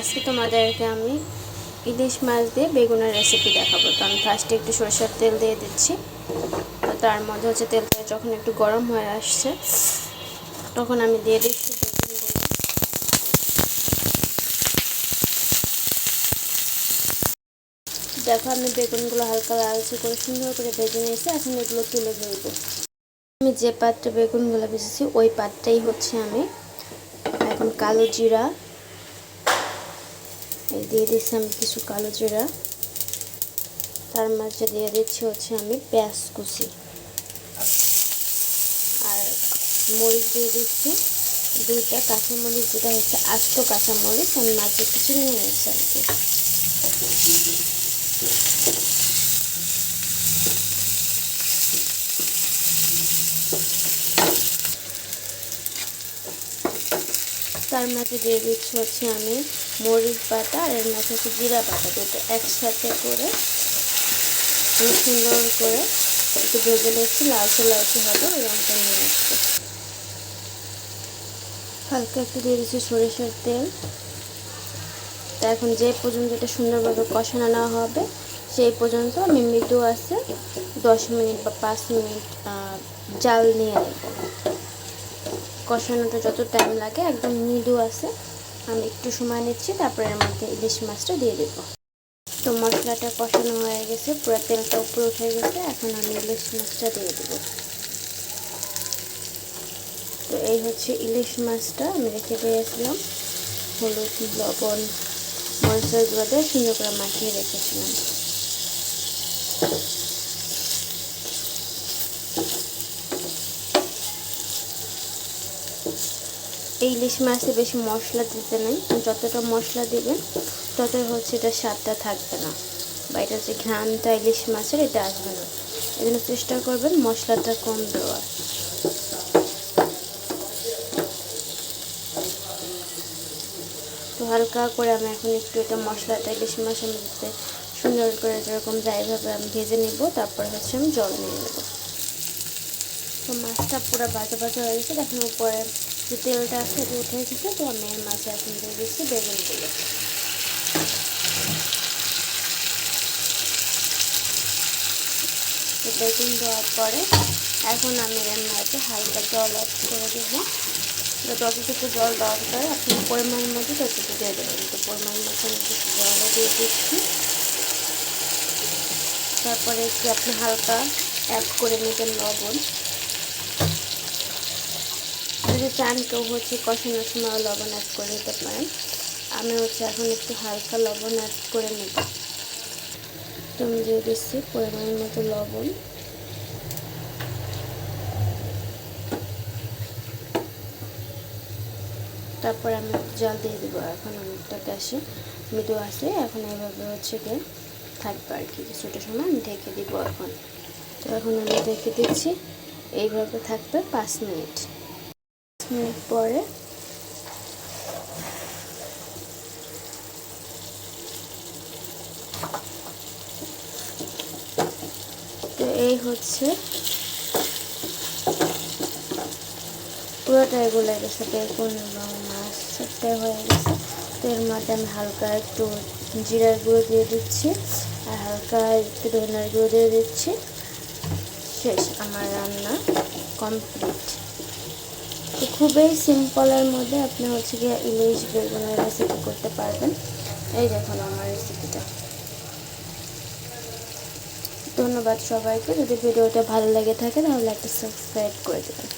আজকে তোমাদেরকে আমি ইলিশ মাছ দিয়ে বেগুনের রেসিপি দেখাবো। তো আমি ফার্স্টে একটু সরষের তেল দিয়ে দিচ্ছি। তো তার মধ্যে হচ্ছে তেলটা যখন একটু গরম হয়ে আসছে তখন আমি দিয়ে দিচ্ছি বেগুনগুলো। দেখো আমি বেগুনগুলো হালকা লালচে করে সুন্দর করে ভেজে নিয়েছি। এখন এগুলো তুলে ফেলবো। আমি যে পাত্রে বেগুনগুলো ভেজেছি ওই পাত্রেই হচ্ছে আমি এখন কালো জিরা দিয়ে দিচ্ছি। আমি কিছু কালো জিরা, তার মাঝে দিয়ে দিচ্ছি হচ্ছে আমি পেঁয়াজ কুচি আর মরিচ দিয়ে দিচ্ছি দুইটা কাঁচামরিচ, যেটা হচ্ছে আস্ত কাঁচামরিচ আমি মাঝে একটু চিনি নিয়েছি আর কি। তার মাঝে দিয়ে দিচ্ছি হচ্ছে আমি মরিচ বাটা আর এর মাঝে হচ্ছে জিরা বাটা, দুটো একসাথে করে আমি সুন্দর করে একটু ভেজে নিচ্ছি। লালচে লালচে হবে ওই রঙটা নিয়ে আসছে। হালকা একটু দিয়ে দিচ্ছি সরিষার তেল। তা এখন যে পর্যন্ত এটা সুন্দরভাবে কষানো নেওয়া হবে সেই পর্যন্ত আমি মৃদু আছে 10 মিনিট বা 5 মিনিট জাল নিয়ে নেব। কষানোটা যত টাইম লাগে একদম মৃদু আছে আমি একটু সময় নিচ্ছি, তারপরে এর মধ্যে ইলিশ মাছটা দিয়ে দেবো। তো মশলাটা কষানো হয়ে গেছে, পুরো তেলটা উপরে উঠে গেছে। এখন আমি ইলিশ মাছটা দিয়ে দেবো। তো এই হচ্ছে ইলিশ মাছটা আমি রেখে দিয়েছিলাম, হলুদ লবণ মরিচের গুঁড়ো দিয়ে সুন্দর করে মাখিয়ে রেখেছিলাম। এই ইলিশ মাছে বেশি মশলা দিতে নেই, যতটা মশলা দিবেন ততই হচ্ছে এটা স্বাদটা থাকবে না বা এটা যে ঘ্রাণটা ইলিশ মাছের এটা আসবে না। এই জন্য চেষ্টা করবেন মশলাটা কম দেওয়ার। তো হালকা করে আমি এখন একটু এটা মশলাটা ইলিশ মাছের মধ্যে সুন্দর করে যেরকম যাইভাবে আমি ভেজে নিব, তারপর হচ্ছে আমি জল নিয়ে নেব। তো মাছটা পুরো ভাজা ভাজা হয়ে গেছে। এখন উপরে যে তেলটা আছে এটা উঠে গেছে। তো আমি এর মাঝে এখন দিয়ে দিচ্ছি বেগুনগুলো। তো বেগুন দেওয়ার পরে এখন আমি এর মাঝে হালকা জল অ্যাড করে দেবো। যতটুকু জল দরকার আপনার পরিমাণ মতো ততটুকু দিয়ে দেবেন। তো পরিমাণ মতো আমি কিছু জলও দিয়ে দিচ্ছি। তারপরে একটু আপনি হালকা অ্যাড করে নেবেন লবণ। যদি চান কেউ হচ্ছে কষানোর সময় লবণ অ্যাড করে দিতে পারেন। আমি হচ্ছে এখন একটু হালকা লবণ অ্যাড করে নেব। তো আমি দিয়ে দিচ্ছি পরিমাণ মতো লবণ। তারপর আমি জল দিয়ে দেবো। এখন অনেকটা গ্যাসে মৃদু আছে, এখন এইভাবে হচ্ছে গিয়ে থাকবে আর কি। কিছুটা সময় আমি ঢেকে দিব এখন। তো এখন আমি ঢেকে দিচ্ছি, এইভাবে থাকবে 5 মিনিট। 5 মিনিট পরে তো এই হচ্ছে পুরোটাই গলে গেছে, বেগুন এবং মাছ সবটাই হয়ে গেছে। তো এর মধ্যে আমি হালকা একটু জিরার গুঁড়ো দিয়ে দিচ্ছি আর হালকা একটু ধনিয়ার গুঁড়ো দিয়ে দিচ্ছি। শেষ, আমার রান্না কমপ্লিট। তো খুবই সিম্পলের মধ্যে আপনি হচ্ছে গিয়ে ইলিশ বেগুনের রেসিপি করতে পারবেন। এই দেখুন আমার রেসিপিটা। ধন্যবাদ সবাইকে। যদি ভিডিওটা ভালো লেগে থাকে তাহলে একটা সাবস্ক্রাইব করে দেবেন।